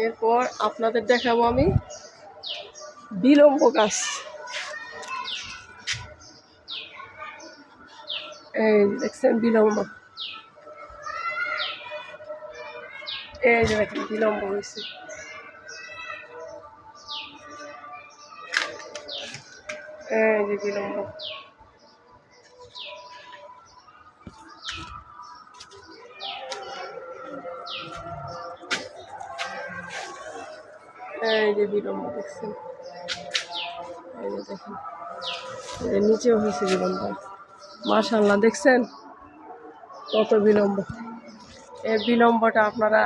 এরপর আপনাদের দেখাবো আমি বিলম্ব গাছ। এই দেখছেন বিলম্ব, এই যে দেখেন বিলম্ব হয়েছে। এই যে বিলম্ব, এই যে বিলম্ব দেখছেন, এই যে দেখেন নিচেও হয়েছে বিলম্ব। মাশাআল্লাহ দেখছেন কত বিলম্ব। এই বিলম্বটা আপনারা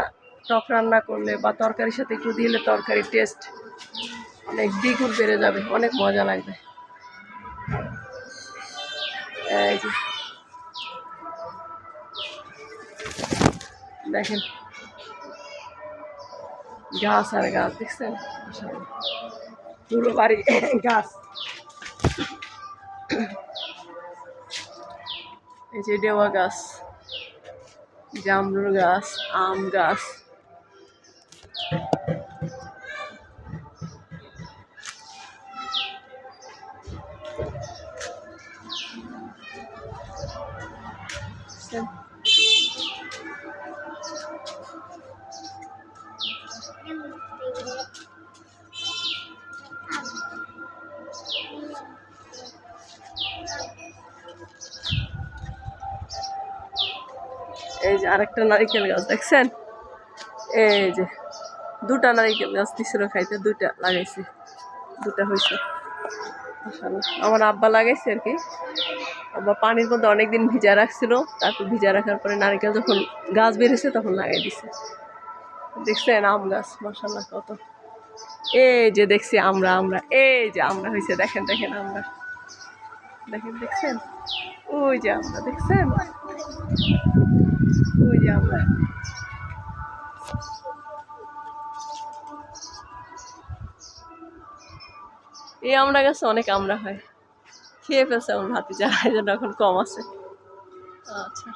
টক রান্না করলে বা তরকারির সাথে একটু দিলে তরকারির টেস্ট অনেক দ্বিগুণ বেড়ে যাবে, অনেক মজা লাগবে। এই যে দেখেন গাছ আর গাছ দেখছেন, পুরো বাড়ি গাছ। এই যে ডেওয়া গাছ, জামরুল গাছ, আম গাছ, এই যে আরেকটা নারিকেল গাছ দেখছেন, এই যে দুটা নারিকেল গাছ দিছিল খাইতে, দুইটা লাগাইছি, দুটা হয়েছে। আমার আব্বা লাগাইছে আর কি, আব্বা পানির মধ্যে অনেকদিন ভিজা রাখছিল, তারপর ভিজা রাখার পরে নারিকেল যখন গাছ বেরিয়েছে তখন লাগাই দিছে। দেখছেন আম গাছ মাশাআল্লাহ কত। এই যে দেখছি আমরা এই যে আমরা হয়েছে, দেখেন দেখেন আমরা দেখেন, দেখছেন ওই যে আমরা দেখছেন, ওই যে আমরা। এই আমরা গাছে অনেক আমরা হয়, খেয়ে ফেলছে আমার ভাতিজা, এই জন্য এখন কম আছে। আচ্ছা।